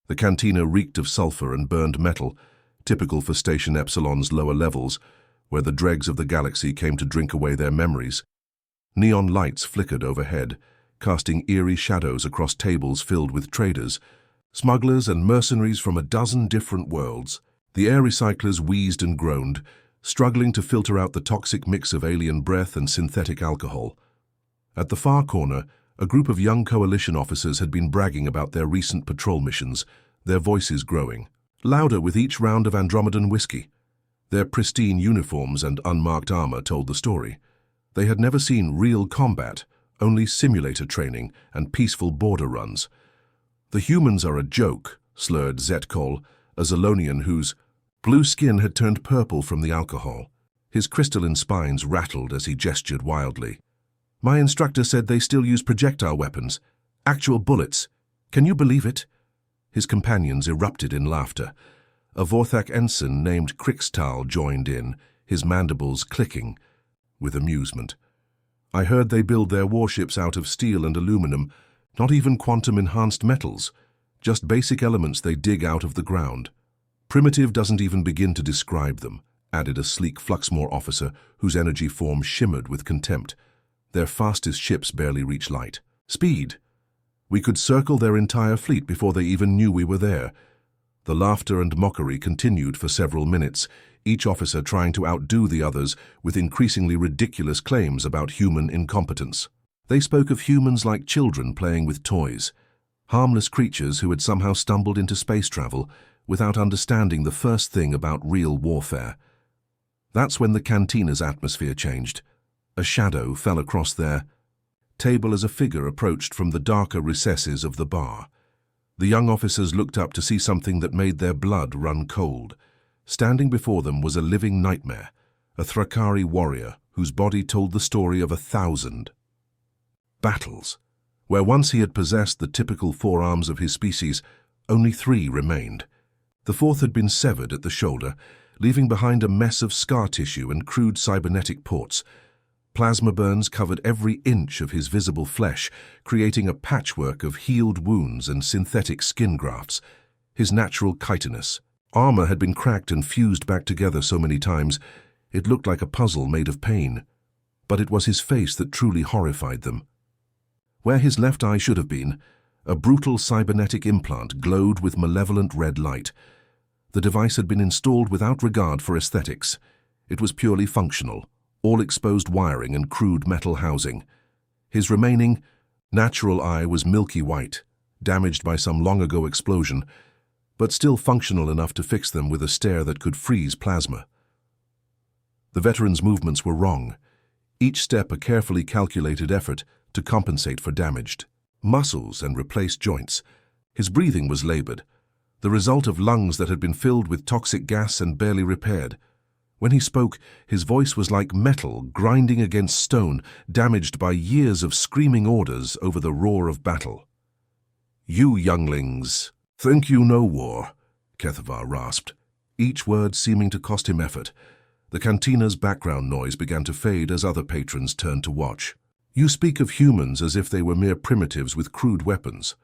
The cantina reeked of sulfur and burned metal, typical for Station Epsilon's lower levels, where the dregs of the galaxy came to drink away their memories. Neon lights flickered overhead, casting eerie shadows across tables filled with traders, smugglers and mercenaries from a dozen different worlds. The air recyclers wheezed and groaned, struggling to filter out the toxic mix of alien breath and synthetic alcohol. At the far corner, a group of young Coalition officers had been bragging about their recent patrol missions, their voices growing, louder with each round of Andromedan whiskey. Their pristine uniforms and unmarked armor told the story. They had never seen real combat, only simulator training and peaceful border runs. "The humans are a joke," slurred Zetkol, a Zolonian whose blue skin had turned purple from the alcohol. His crystalline spines rattled as he gestured wildly. "My instructor said they still use projectile weapons. Actual bullets. Can you believe it?" His companions erupted in laughter. A Vorthak ensign named Krixtal joined in, his mandibles clicking with amusement. "I heard they build their warships out of steel and aluminum, not even quantum-enhanced metals, just basic elements they dig out of the ground. Primitive doesn't even begin to describe them," added a sleek Fluxmore officer whose energy form shimmered with contempt. "Their fastest ships barely reach light. Speed! We could circle their entire fleet before they even knew we were there." The laughter and mockery continued for several minutes, each officer trying to outdo the others with increasingly ridiculous claims about human incompetence. They spoke of humans like children playing with toys, harmless creatures who had somehow stumbled into space travel without understanding the first thing about real warfare. That's when the cantina's atmosphere changed. A shadow fell across their table as a figure approached from the darker recesses of the bar. The young officers looked up to see something that made their blood run cold. Standing before them was a living nightmare, a Thrakari warrior whose body told the story of 1,000 battles. Where once he had possessed the typical forearms of his species, only 3 remained. The 4th had been severed at the shoulder, leaving behind a mess of scar tissue and crude cybernetic ports. Plasma burns covered every inch of his visible flesh, creating a patchwork of healed wounds and synthetic skin grafts. His natural chitinous armor had been cracked and fused back together so many times, it looked like a puzzle made of pain. But it was his face that truly horrified them. Where his left eye should have been, a brutal cybernetic implant glowed with malevolent red light. The device had been installed without regard for aesthetics. It was purely functional, all exposed wiring and crude metal housing. His remaining natural eye was milky white, damaged by some long-ago explosion, but still functional enough to fix them with a stare that could freeze plasma. The veteran's movements were wrong, each step a carefully calculated effort to compensate for damaged muscles and replace joints. His breathing was labored, the result of lungs that had been filled with toxic gas and barely repaired. When he spoke, his voice was like metal grinding against stone, damaged by years of screaming orders over the roar of battle. "You younglings think you know war," Kethavar rasped, each word seeming to cost him effort. The cantina's background noise began to fade as other patrons turned to watch. "You speak of humans as if they were mere primitives with crude weapons."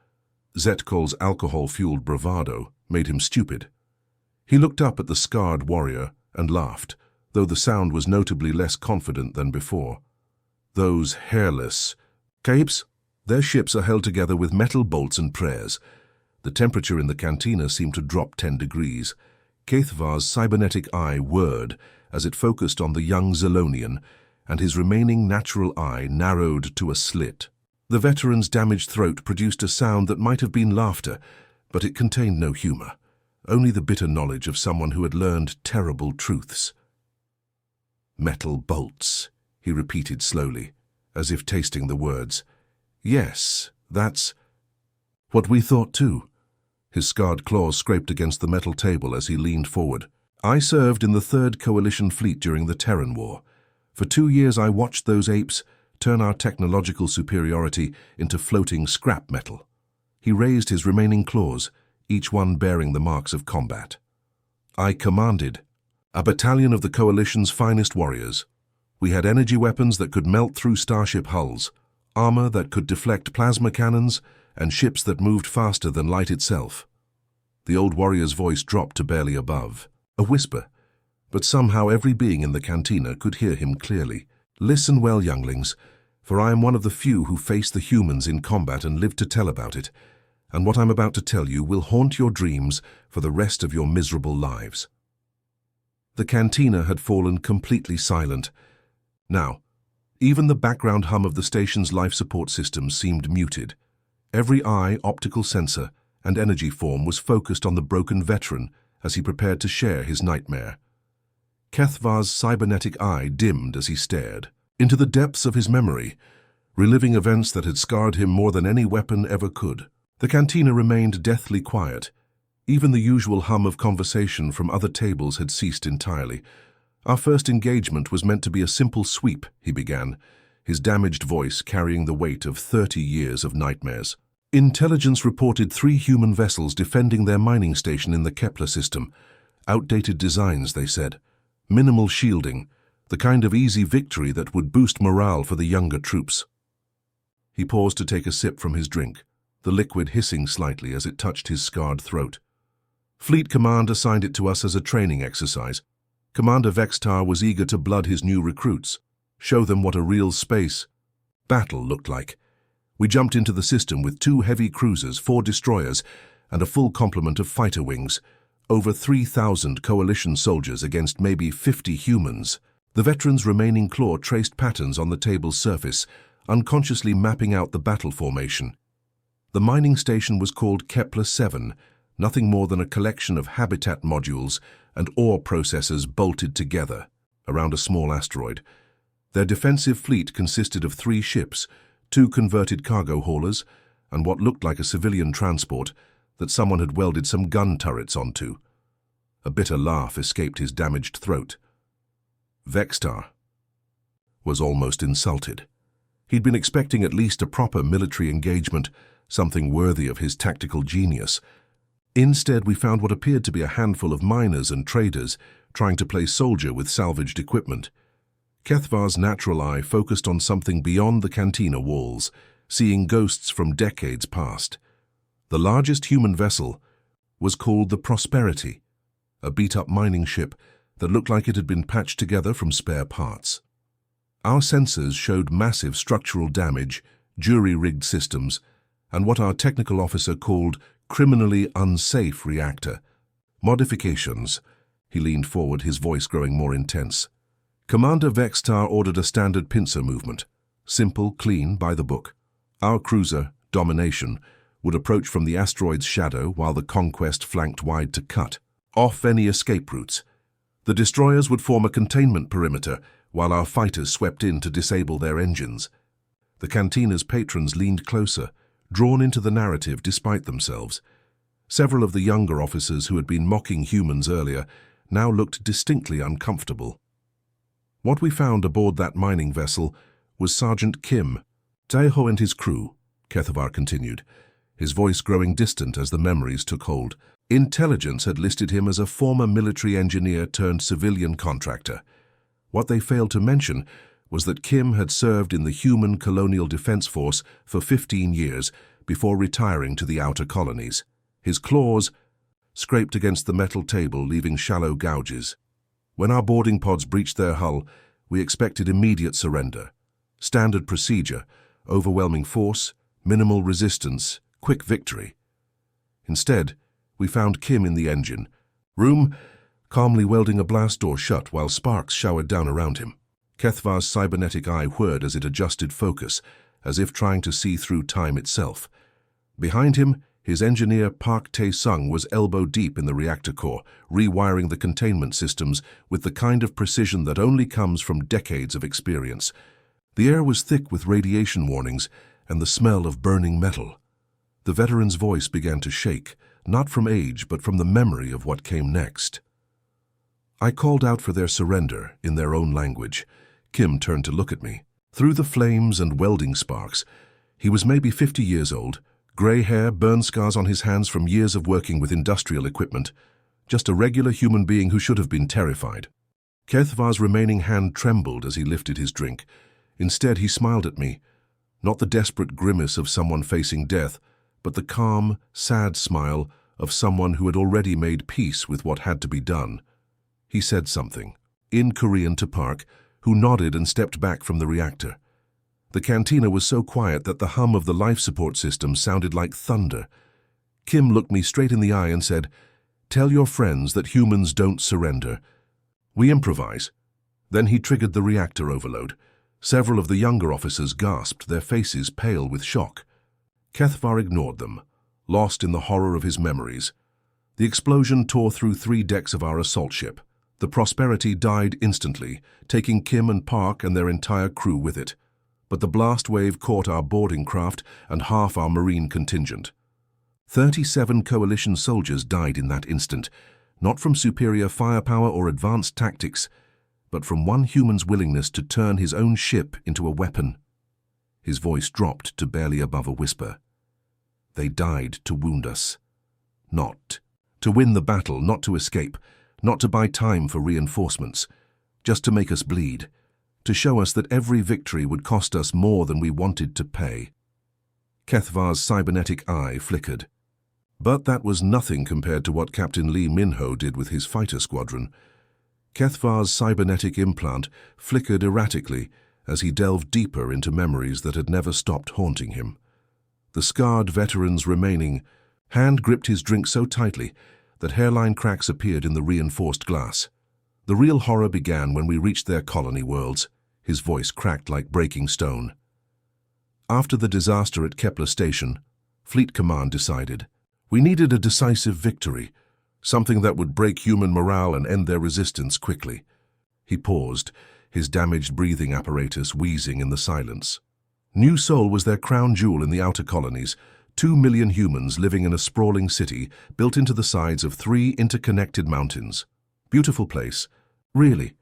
Zetkol's alcohol-fueled bravado made him stupid. He looked up at the scarred warrior and laughed, though the sound was notably less confident than before. "Those hairless capes, their ships are held together with metal bolts and prayers." The temperature in the cantina seemed to drop 10 degrees. Kethavar's cybernetic eye whirred as it focused on the young Zolonian, and his remaining natural eye narrowed to a slit. The veteran's damaged throat produced a sound that might have been laughter, but it contained no humor, only the bitter knowledge of someone who had learned terrible truths. "Metal bolts," he repeated slowly, as if tasting the words. "Yes, that's what we thought too." His scarred claws scraped against the metal table as he leaned forward. "I served in the 3rd Coalition Fleet during the Terran War. For 2 years I watched those apes turn our technological superiority into floating scrap metal." He raised his remaining claws, each one bearing the marks of combat. "I commanded a battalion of the Coalition's finest warriors. We had energy weapons that could melt through starship hulls, armor that could deflect plasma cannons, and ships that moved faster than light itself. The old warrior's voice dropped to barely above, a whisper, but somehow every being in the cantina could hear him clearly. "Listen well, younglings, for I am one of the few who faced the humans in combat and lived to tell about it, and what I'm about to tell you will haunt your dreams for the rest of your miserable lives." The cantina had fallen completely silent. Now, even the background hum of the station's life support system seemed muted. Every eye, optical sensor, and energy form was focused on the broken veteran as he prepared to share his nightmare. Kethvar's cybernetic eye dimmed as he stared into the depths of his memory, reliving events that had scarred him more than any weapon ever could. The cantina remained deathly quiet. Even the usual hum of conversation from other tables had ceased entirely. "Our first engagement was meant to be a simple sweep," he began, his damaged voice carrying the weight of 30 years of nightmares. "Intelligence reported 3 human vessels defending their mining station in the Kepler system. Outdated designs, they said. Minimal shielding, the kind of easy victory that would boost morale for the younger troops." He paused to take a sip from his drink, the liquid hissing slightly as it touched his scarred throat. "Fleet Command assigned it to us as a training exercise. Commander Vextar was eager to blood his new recruits, show them what a real space battle looked like. We jumped into the system with 2 heavy cruisers, 4 destroyers, and a full complement of fighter wings. Over 3,000 coalition soldiers against maybe 50 humans. The veteran's remaining claw traced patterns on the table's surface, unconsciously mapping out the battle formation. The mining station was called Kepler 7, nothing more than a collection of habitat modules and ore processors bolted together around a small asteroid. Their defensive fleet consisted of 3 ships, 2 converted cargo haulers, and what looked like a civilian transport that someone had welded some gun turrets onto. A bitter laugh escaped his damaged throat. Vextar was almost insulted. He'd been expecting at least a proper military engagement, something worthy of his tactical genius. Instead, we found what appeared to be a handful of miners and traders trying to play soldier with salvaged equipment. Kethvar's natural eye focused on something beyond the cantina walls, seeing ghosts from decades past. The largest human vessel was called the Prosperity, a beat-up mining ship that looked like it had been patched together from spare parts. Our sensors showed massive structural damage, jury-rigged systems, and what our technical officer called criminally unsafe reactor modifications. He leaned forward, his voice growing more intense. Commander Vextar ordered a standard pincer movement, simple, clean, by the book. Our cruiser, Domination, would approach from the asteroid's shadow while the Conquest flanked wide to cut off any escape routes. The destroyers would form a containment perimeter while our fighters swept in to disable their engines. The cantina's patrons leaned closer, drawn into the narrative despite themselves. Several of the younger officers who had been mocking humans earlier now looked distinctly uncomfortable. What we found aboard that mining vessel was Sergeant Kim. "Taeho and his crew," Kethvar continued, his voice growing distant as the memories took hold. "Intelligence had listed him as a former military engineer turned civilian contractor. What they failed to mention was that Kim had served in the Human Colonial Defense Force for 15 years before retiring to the outer colonies. His claws scraped against the metal table, leaving shallow gouges. When our boarding pods breached their hull, we expected immediate surrender. Standard procedure, overwhelming force, minimal resistance, quick victory. Instead, we found Kim in the engine room, calmly welding a blast door shut while sparks showered down around him. Kethvar's cybernetic eye whirred as it adjusted focus, as if trying to see through time itself. Behind him, his engineer Park Tae-sung was elbow-deep in the reactor core, rewiring the containment systems with the kind of precision that only comes from decades of experience. The air was thick with radiation warnings and the smell of burning metal. The veteran's voice began to shake, not from age but from the memory of what came next. I called out for their surrender in their own language. Kim turned to look at me. Through the flames and welding sparks, he was maybe 50 years old, gray hair, burn scars on his hands from years of working with industrial equipment. Just a regular human being who should have been terrified. Kethvar's remaining hand trembled as he lifted his drink. Instead, he smiled at me, not the desperate grimace of someone facing death, but the calm, sad smile of someone who had already made peace with what had to be done. He said something, in Korean to Park, who nodded and stepped back from the reactor. The cantina was so quiet that the hum of the life support system sounded like thunder. Kim looked me straight in the eye and said, "Tell your friends that humans don't surrender. We improvise." Then he triggered the reactor overload. Several of the younger officers gasped, their faces pale with shock. Kethvar ignored them, lost in the horror of his memories. The explosion tore through 3 decks of our assault ship. The Prosperity died instantly, taking Kim and Park and their entire crew with it. But the blast wave caught our boarding craft and half our marine contingent. 37 coalition soldiers died in that instant, not from superior firepower or advanced tactics, but from one human's willingness to turn his own ship into a weapon. His voice dropped to barely above a whisper. They died to wound us. Not to win the battle, not to escape, not to buy time for reinforcements, just to make us bleed, to show us that every victory would cost us more than we wanted to pay. Kethvar's cybernetic eye flickered. But that was nothing compared to what Captain Lee Minho did with his fighter squadron. Kethvar's cybernetic implant flickered erratically as he delved deeper into memories that had never stopped haunting him. The scarred veteran's remaining hand gripped his drink so tightly that hairline cracks appeared in the reinforced glass. The real horror began when we reached their colony worlds. His voice cracked like breaking stone. After the disaster at Kepler Station, Fleet Command decided we needed a decisive victory, something that would break human morale and end their resistance quickly. He paused, his damaged breathing apparatus wheezing in the silence. New Sol was their crown jewel in the outer colonies, 2 million humans living in a sprawling city built into the sides of 3 interconnected mountains. Beautiful place, really.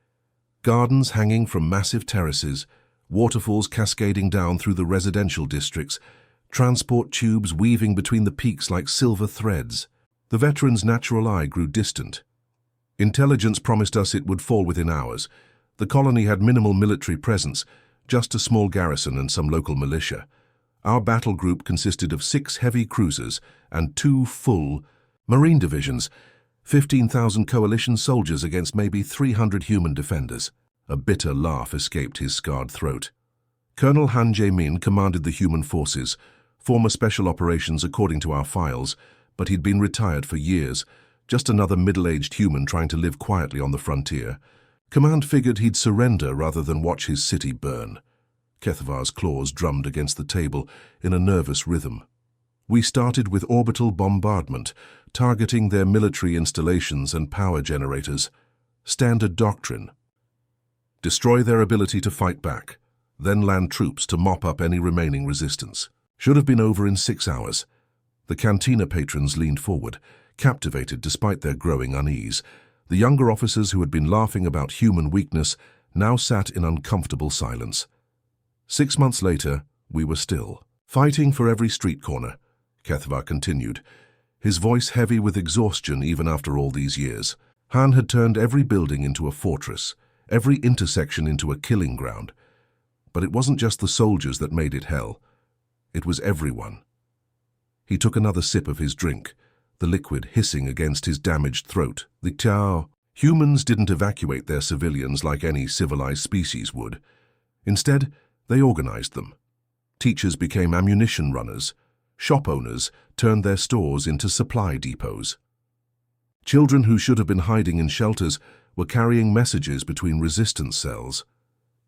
Gardens hanging from massive terraces, waterfalls cascading down through the residential districts, transport tubes weaving between the peaks like silver threads. The veteran's natural eye grew distant. Intelligence promised us it would fall within hours. The colony had minimal military presence, just a small garrison and some local militia. Our battle group consisted of 6 heavy cruisers and 2 full marine divisions, 15,000 coalition soldiers against maybe 300 human defenders. A bitter laugh escaped his scarred throat. Colonel Han Jae-min commanded the human forces, former special operations according to our files, but he'd been retired for years, just another middle-aged human trying to live quietly on the frontier. Command figured he'd surrender rather than watch his city burn. Kethvar's claws drummed against the table in a nervous rhythm. We started with orbital bombardment, targeting their military installations and power generators. Standard doctrine. Destroy their ability to fight back, then land troops to mop up any remaining resistance. Should have been over in 6 hours. The cantina patrons leaned forward, captivated despite their growing unease. The younger officers who had been laughing about human weakness now sat in uncomfortable silence. 6 months later, we were still fighting for every street corner, Kethvar continued, his voice heavy with exhaustion even after all these years. Han had turned every building into a fortress, every intersection into a killing ground. But it wasn't just the soldiers that made it hell. It was everyone. He took another sip of his drink, the liquid hissing against his damaged throat. The Tao. Humans didn't evacuate their civilians like any civilized species would. Instead, they organized them. Teachers became ammunition runners. Shop owners turned their stores into supply depots. Children who should have been hiding in shelters were carrying messages between resistance cells.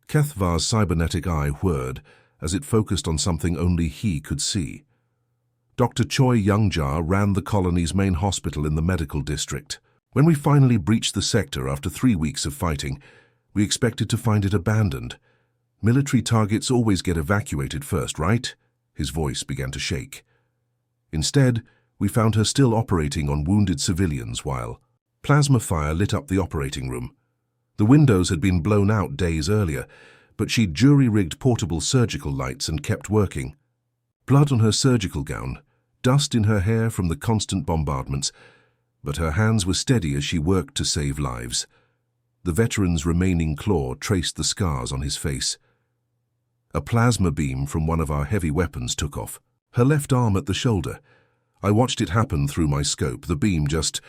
Kethvar's cybernetic eye whirred as it focused on something only he could see. Dr. Choi Youngja ran the colony's main hospital in the medical district. When we finally breached the sector after 3 weeks of fighting, we expected to find it abandoned. Military targets always get evacuated first, right? His voice began to shake. Instead, we found her still operating on wounded civilians while plasma fire lit up the operating room. The windows had been blown out days earlier, but she'd jury-rigged portable surgical lights and kept working. Blood on her surgical gown, dust in her hair from the constant bombardments, but her hands were steady as she worked to save lives. The veteran's remaining claw traced the scars on his face. A plasma beam from one of our heavy weapons took off, her left arm at the shoulder. I watched it happen through my scope. The beam just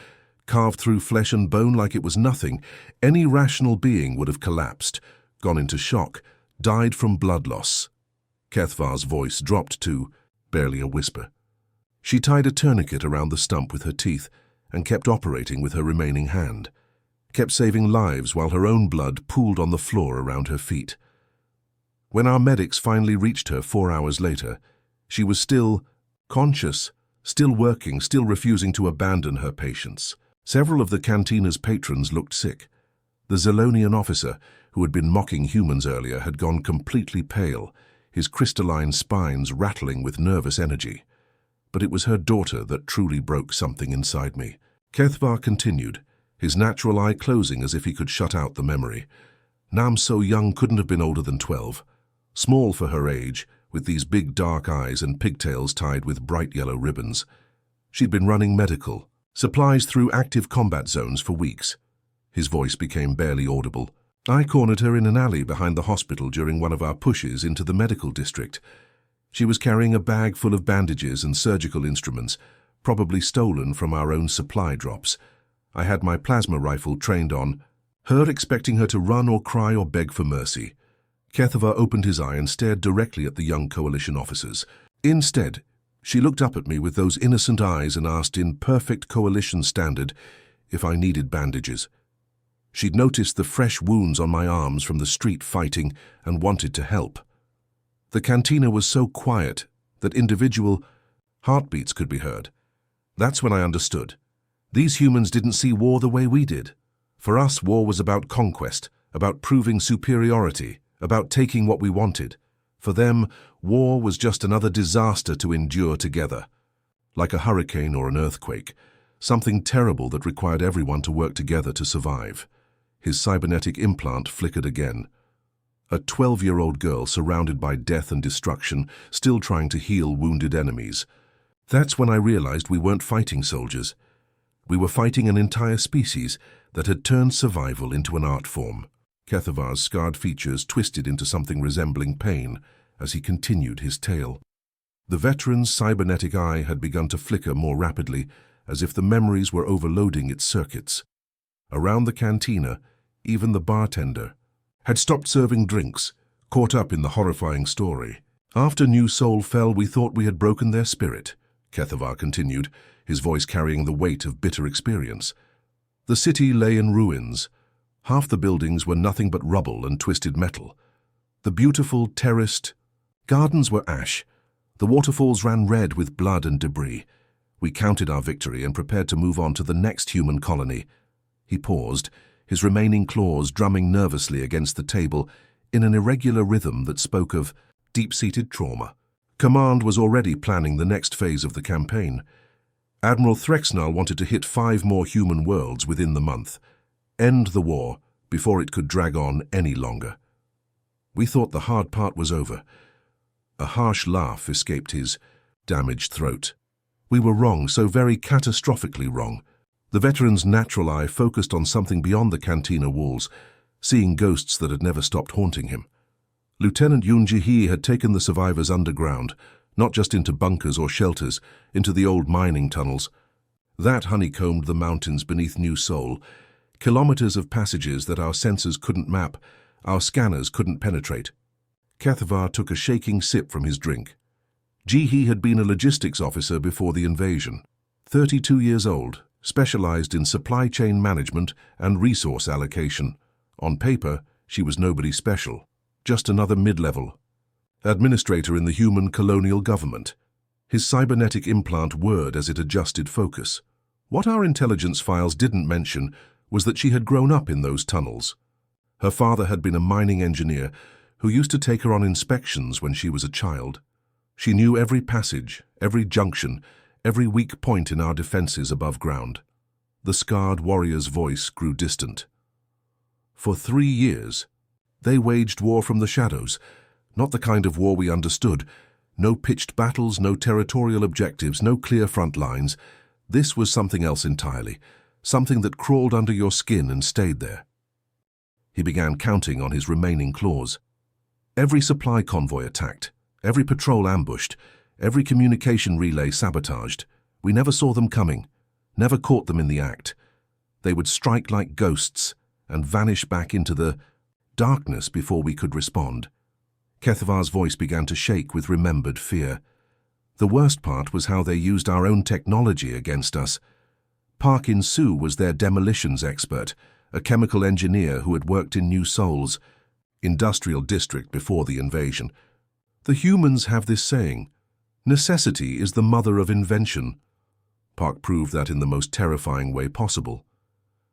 carved through flesh and bone like it was nothing. Any rational being would have collapsed, gone into shock, died from blood loss. Kethvar's voice dropped to barely a whisper. She tied a tourniquet around the stump with her teeth and kept operating with her remaining hand, kept saving lives while her own blood pooled on the floor around her feet. When our medics finally reached her 4 hours later, she was still conscious, still working, still refusing to abandon her patients. Several of the cantina's patrons looked sick. The Zelonian officer, who had been mocking humans earlier, had gone completely pale, his crystalline spines rattling with nervous energy. But it was her daughter that truly broke something inside me. Kethvar continued, his natural eye closing as if he could shut out the memory. Nam so young couldn't have been older than 12. Small for her age, with these big dark eyes and pigtails tied with bright yellow ribbons. She'd been running medical supplies through active combat zones for weeks. His voice became barely audible. I cornered her in an alley behind the hospital during one of our pushes into the medical district. She was carrying a bag full of bandages and surgical instruments, probably stolen from our own supply drops. I had my plasma rifle trained on her, expecting her to run or cry or beg for mercy. Kethvar opened his eye and stared directly at the young coalition officers. Instead, she looked up at me with those innocent eyes and asked in perfect coalition standard if I needed bandages. She'd noticed the fresh wounds on my arms from the street fighting and wanted to help. The cantina was so quiet that individual heartbeats could be heard. That's when I understood. These humans didn't see war the way we did. For us, war was about conquest, about proving superiority, about taking what we wanted. For them, war was just another disaster to endure together. Like a hurricane or an earthquake, something terrible that required everyone to work together to survive. His cybernetic implant flickered again. A 12-year-old girl surrounded by death and destruction, still trying to heal wounded enemies. That's when I realized we weren't fighting soldiers. We were fighting an entire species that had turned survival into an art form. Kethvar's scarred features twisted into something resembling pain as he continued his tale. The veteran's cybernetic eye had begun to flicker more rapidly, as if the memories were overloading its circuits. Around the cantina, even the bartender had stopped serving drinks, caught up in the horrifying story. After New Soul fell, we thought we had broken their spirit, Kethvar continued, his voice carrying the weight of bitter experience. The city lay in ruins. Half the buildings were nothing but rubble and twisted metal. The beautiful, terraced gardens were ash. The waterfalls ran red with blood and debris. We counted our victory and prepared to move on to the next human colony. He paused, his remaining claws drumming nervously against the table in an irregular rhythm that spoke of deep-seated trauma. Command was already planning the next phase of the campaign. Admiral Threxnal wanted to hit 5 more human worlds within the month, end the war before it could drag on any longer. We thought the hard part was over. A harsh laugh escaped his damaged throat. We were wrong, so very catastrophically wrong. The veteran's natural eye focused on something beyond the cantina walls, seeing ghosts that had never stopped haunting him. Lieutenant Yoon Ji-hee had taken the survivors underground, not just into bunkers or shelters, into the old mining tunnels. That honeycombed the mountains beneath New Seoul, kilometers of passages that our sensors couldn't map, our scanners couldn't penetrate. Kethvar took a shaking sip from his drink. Ji-hee had been a logistics officer before the invasion. 32 years old, specialized in supply chain management and resource allocation. On paper, she was nobody special, just another mid-level administrator in the human colonial government. His cybernetic implant whirred as it adjusted focus. What our intelligence files didn't mention was that she had grown up in those tunnels. Her father had been a mining engineer who used to take her on inspections when she was a child. She knew every passage, every junction, every weak point in our defenses above ground. The scarred warrior's voice grew distant. For 3 years, they waged war from the shadows, not the kind of war we understood. No pitched battles, no territorial objectives, no clear front lines. This was something else entirely, something that crawled under your skin and stayed there. He began counting on his remaining claws. Every supply convoy attacked, every patrol ambushed, every communication relay sabotaged. We never saw them coming, never caught them in the act. They would strike like ghosts and vanish back into the darkness before we could respond. Kethavar's voice began to shake with remembered fear. The worst part was how they used our own technology against us. Park In-soo was their demolitions expert, a chemical engineer who had worked in New Seoul's industrial district before the invasion. The humans have this saying, necessity is the mother of invention. Park proved that in the most terrifying way possible.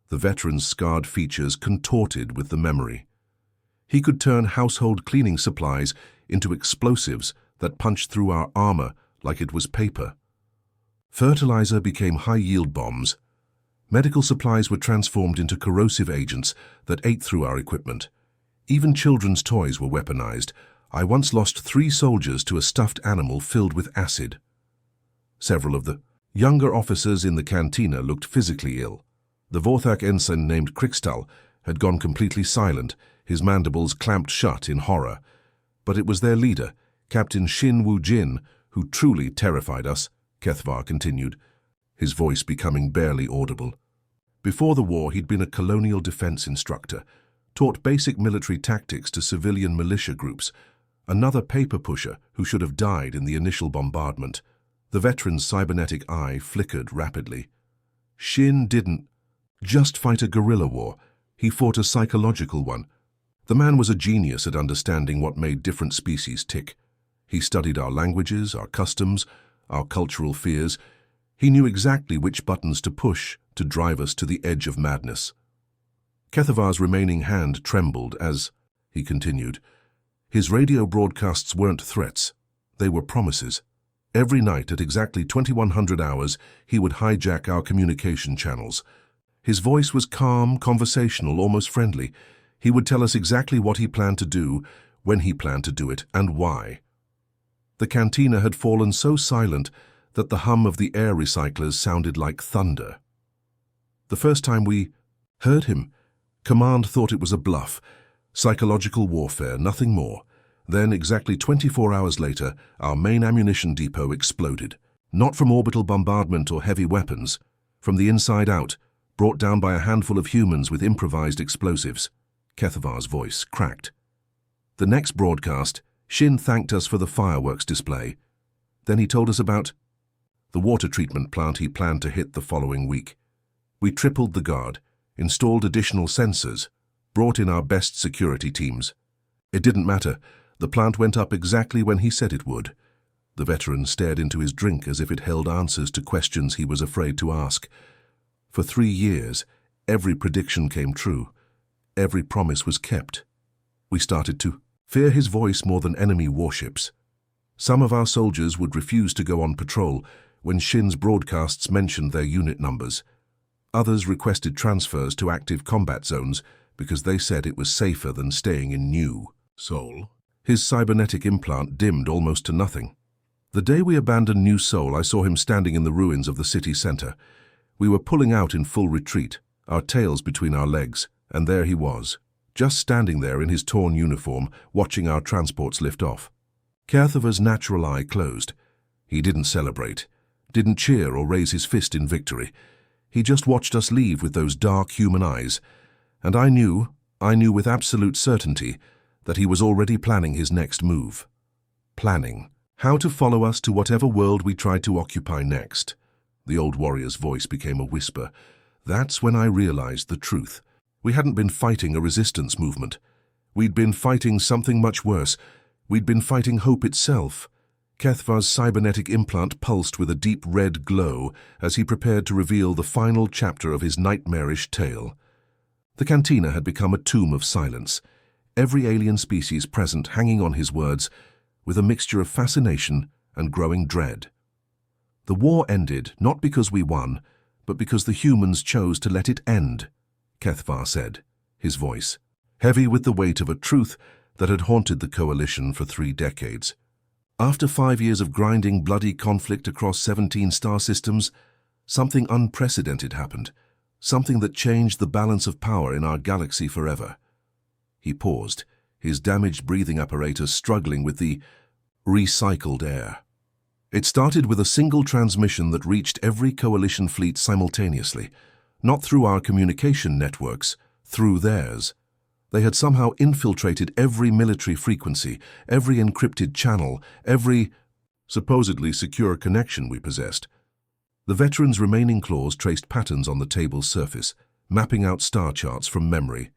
The veteran's scarred features contorted with the memory. He could turn household cleaning supplies into explosives that punched through our armor like it was paper. Fertilizer became high-yield bombs. Medical supplies were transformed into corrosive agents that ate through our equipment. Even children's toys were weaponized. I once lost 3 soldiers to a stuffed animal filled with acid. Several of the younger officers in the cantina looked physically ill. The Vorthak ensign named Krikstal had gone completely silent, his mandibles clamped shut in horror. But it was their leader, Captain Shin Woo-jin, who truly terrified us, Kethavar continued, his voice becoming barely audible. Before the war, he'd been a colonial defense instructor, taught basic military tactics to civilian militia groups, another paper pusher who should have died in the initial bombardment. The veteran's cybernetic eye flickered rapidly. Shin didn't just fight a guerrilla war, he fought a psychological one. The man was a genius at understanding what made different species tick. He studied our languages, our customs, our cultural fears. He knew exactly which buttons to push to drive us to the edge of madness. Kethavar's remaining hand trembled as he continued. His radio broadcasts weren't threats, they were promises. Every night at exactly 2100 hours, he would hijack our communication channels. His voice was calm, conversational, almost friendly. He would tell us exactly what he planned to do, when he planned to do it, and why. The cantina had fallen so silent that the hum of the air recyclers sounded like thunder. The first time we heard him, Command thought it was a bluff, psychological warfare, nothing more. Then, exactly 24 hours later, our main ammunition depot exploded. Not from orbital bombardment or heavy weapons, from the inside out, brought down by a handful of humans with improvised explosives. Kethavar's voice cracked. The next broadcast, Shin thanked us for the fireworks display. Then he told us about the water treatment plant he planned to hit the following week. We tripled the guard, installed additional sensors, brought in our best security teams. It didn't matter. The plant went up exactly when he said it would. The veteran stared into his drink as if it held answers to questions he was afraid to ask. For 3 years, every prediction came true. Every promise was kept. We started to fear his voice more than enemy warships. Some of our soldiers would refuse to go on patrol when Shin's broadcasts mentioned their unit numbers. Others requested transfers to active combat zones because they said it was safer than staying in New Seoul. His cybernetic implant dimmed almost to nothing. The day we abandoned New Seoul, I saw him standing in the ruins of the city center. We were pulling out in full retreat, our tails between our legs, and there he was, just standing there in his torn uniform, watching our transports lift off. Kethavar's natural eye closed. He didn't celebrate, didn't cheer or raise his fist in victory. He just watched us leave with those dark human eyes, and I knew with absolute certainty that he was already planning his next move. Planning how to follow us to whatever world we tried to occupy next. The old warrior's voice became a whisper. That's when I realized the truth. We hadn't been fighting a resistance movement. We'd been fighting something much worse. We'd been fighting hope itself. Kethavar's cybernetic implant pulsed with a deep red glow as he prepared to reveal the final chapter of his nightmarish tale. The cantina had become a tomb of silence, every alien species present hanging on his words with a mixture of fascination and growing dread. The war ended not because we won, but because the humans chose to let it end, Kethavar said, his voice heavy with the weight of a truth that had haunted the coalition for 3 decades. After 5 years of grinding, bloody conflict across 17 star systems, something unprecedented happened, something that changed the balance of power in our galaxy forever. He paused, his damaged breathing apparatus struggling with the recycled air. It started with a single transmission that reached every coalition fleet simultaneously, not through our communication networks, through theirs. They had somehow infiltrated every military frequency, every encrypted channel, every supposedly secure connection we possessed. The veteran's remaining claws traced patterns on the table's surface, mapping out star charts from memory.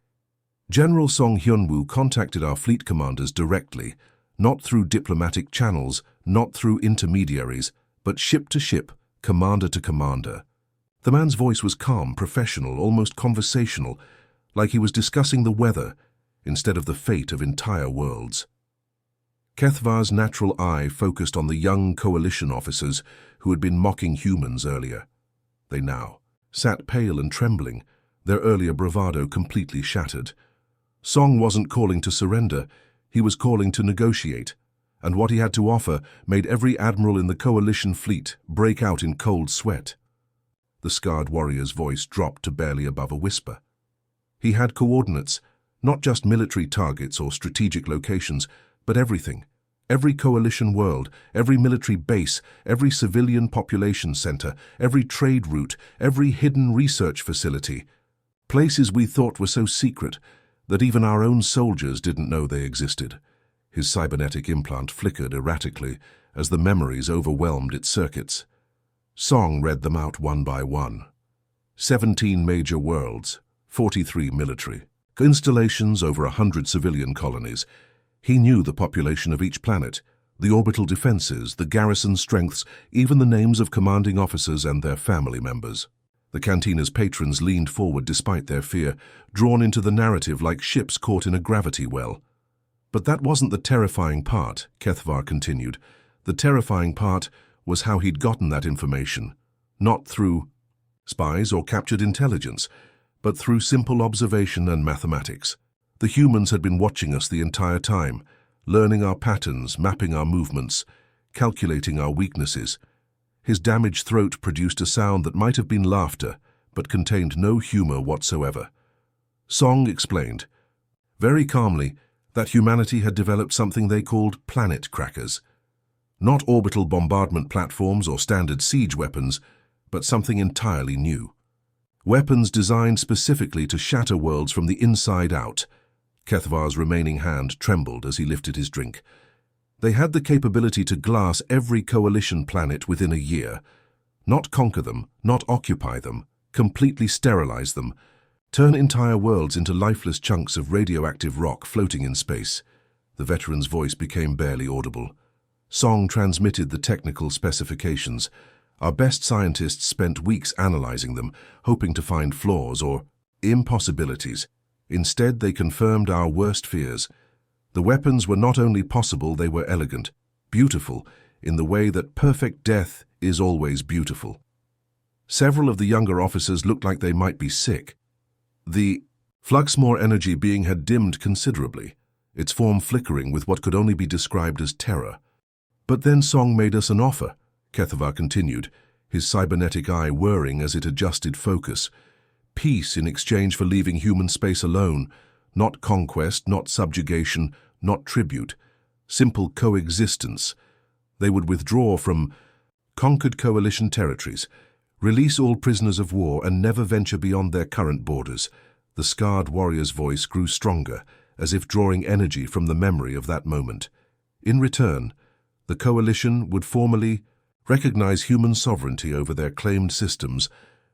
General Song Hyunwoo contacted our fleet commanders directly, not through diplomatic channels, not through intermediaries, but ship to ship, commander to commander. The man's voice was calm, professional, almost conversational, like he was discussing the weather instead of the fate of entire worlds. Kethvar's natural eye focused on the young coalition officers who had been mocking humans earlier. They now sat pale and trembling, their earlier bravado completely shattered. Song wasn't calling to surrender, he was calling to negotiate, and what he had to offer made every admiral in the coalition fleet break out in cold sweat. The scarred warrior's voice dropped to barely above a whisper. He had coordinates, not just military targets or strategic locations, but everything. Every coalition world, every military base, every civilian population center, every trade route, every hidden research facility. Places we thought were so secret that even our own soldiers didn't know they existed. His cybernetic implant flickered erratically as the memories overwhelmed its circuits. Song read them out one by one. 17 major worlds, 43 military, installations over 100 civilian colonies. He knew the population of each planet, the orbital defenses, the garrison strengths, even the names of commanding officers and their family members. The cantina's patrons leaned forward despite their fear, drawn into the narrative like ships caught in a gravity well. But that wasn't the terrifying part, Kethvar continued. The terrifying part was how he'd gotten that information, not through spies or captured intelligence, but through simple observation and mathematics. The humans had been watching us the entire time, learning our patterns, mapping our movements, calculating our weaknesses. His damaged throat produced a sound that might have been laughter, but contained no humor whatsoever. Song explained, very calmly, that humanity had developed something they called planet crackers. Not orbital bombardment platforms or standard siege weapons, but something entirely new. Weapons designed specifically to shatter worlds from the inside out. Kethvar's remaining hand trembled as he lifted his drink. They had the capability to glass every coalition planet within a year. Not conquer them, not occupy them, completely sterilize them, turn entire worlds into lifeless chunks of radioactive rock floating in space. The veteran's voice became barely audible. Song transmitted the technical specifications. Our best scientists spent weeks analyzing them, hoping to find flaws or impossibilities. Instead, they confirmed our worst fears. The weapons were not only possible, they were elegant, beautiful, in the way that perfect death is always beautiful. Several of the younger officers looked like they might be sick. The Fluxmore energy being had dimmed considerably, its form flickering with what could only be described as terror. But then Song made us an offer, Kethvar continued, his cybernetic eye whirring as it adjusted focus. Peace in exchange for leaving human space alone, not conquest, not subjugation, not tribute. Simple coexistence. They would withdraw from conquered coalition territories, release all prisoners of war, and never venture beyond their current borders. The scarred warrior's voice grew stronger, as if drawing energy from the memory of that moment. In return, the coalition would formally recognize human sovereignty over their claimed systems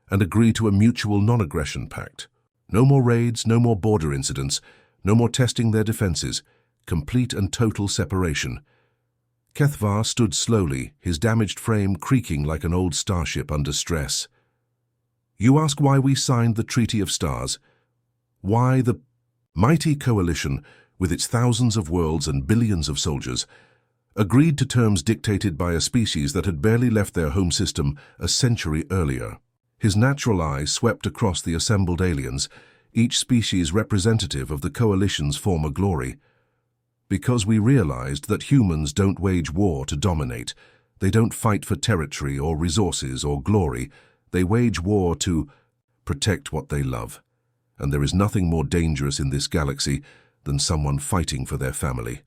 and agree to a mutual non-aggression pact. No more raids, no more border incidents, no more testing their defenses, complete and total separation. Kethvar stood slowly, his damaged frame creaking like an old starship under stress. You ask why we signed the Treaty of Stars? Why the mighty coalition, with its thousands of worlds and billions of soldiers, agreed to terms dictated by a species that had barely left their home system a century earlier. His natural eye swept across the assembled aliens, each species representative of the coalition's former glory. Because we realized that humans don't wage war to dominate. They don't fight for territory or resources or glory. They wage war to protect what they love. And there is nothing more dangerous in this galaxy than someone fighting for their family.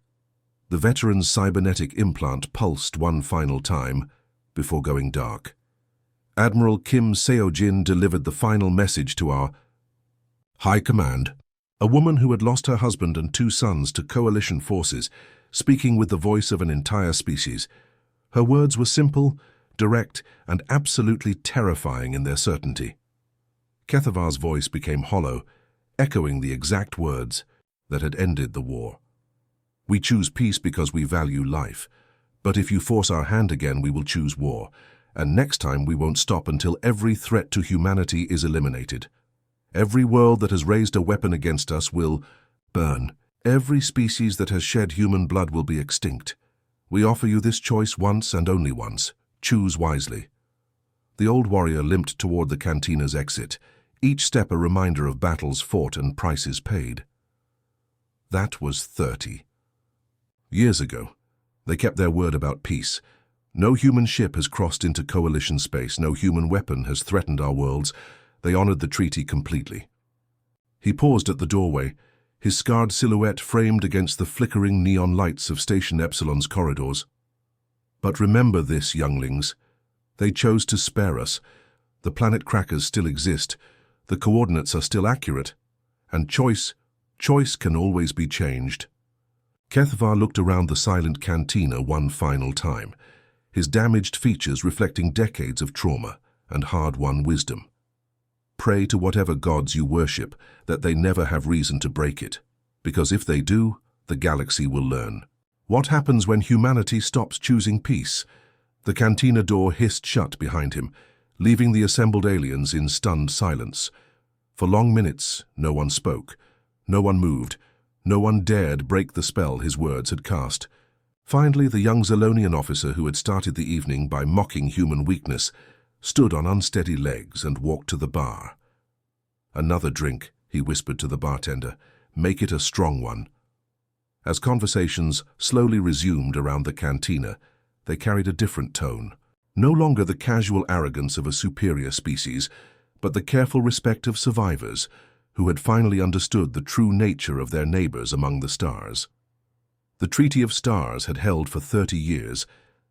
The veteran's cybernetic implant pulsed one final time before going dark. Admiral Kim Seo-jin delivered the final message to our High Command, a woman who had lost her husband and 2 sons to coalition forces, speaking with the voice of an entire species. Her words were simple, direct, and absolutely terrifying in their certainty. Kethavar's voice became hollow, echoing the exact words that had ended the war. We choose peace because we value life, but if you force our hand again, we will choose war, and next time we won't stop until every threat to humanity is eliminated. Every world that has raised a weapon against us will burn. Every species that has shed human blood will be extinct. We offer you this choice once and only once. Choose wisely. The old warrior limped toward the cantina's exit, each step a reminder of battles fought and prices paid. That was 30 years ago. They kept their word about peace. No human ship has crossed into coalition space. No human weapon has threatened our worlds. They honored the treaty completely. He paused at the doorway, his scarred silhouette framed against the flickering neon lights of Station Epsilon's corridors. But remember this, younglings. They chose to spare us. The planet crackers still exist. The coordinates are still accurate. And choice can always be changed. Kethavar looked around the silent cantina one final time, his damaged features reflecting decades of trauma and hard-won wisdom. Pray to whatever gods you worship that they never have reason to break it, because if they do, the galaxy will learn. What happens when humanity stops choosing peace? The cantina door hissed shut behind him, leaving the assembled aliens in stunned silence. For long minutes, no one spoke, no one moved, no one dared break the spell his words had cast. Finally, the young Zolonian officer who had started the evening by mocking human weakness stood on unsteady legs and walked to the bar. "Another drink," he whispered to the bartender. "Make it a strong one." As conversations slowly resumed around the cantina, they carried a different tone. No longer the casual arrogance of a superior species, but the careful respect of survivors who had finally understood the true nature of their neighbors among the stars. The Treaty of Stars had held for 30 years,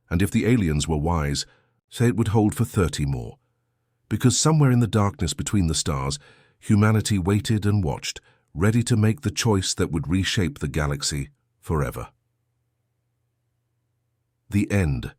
and if the aliens were wise, say it would hold for 30 more. Because somewhere in the darkness between the stars, humanity waited and watched, ready to make the choice that would reshape the galaxy forever. The end.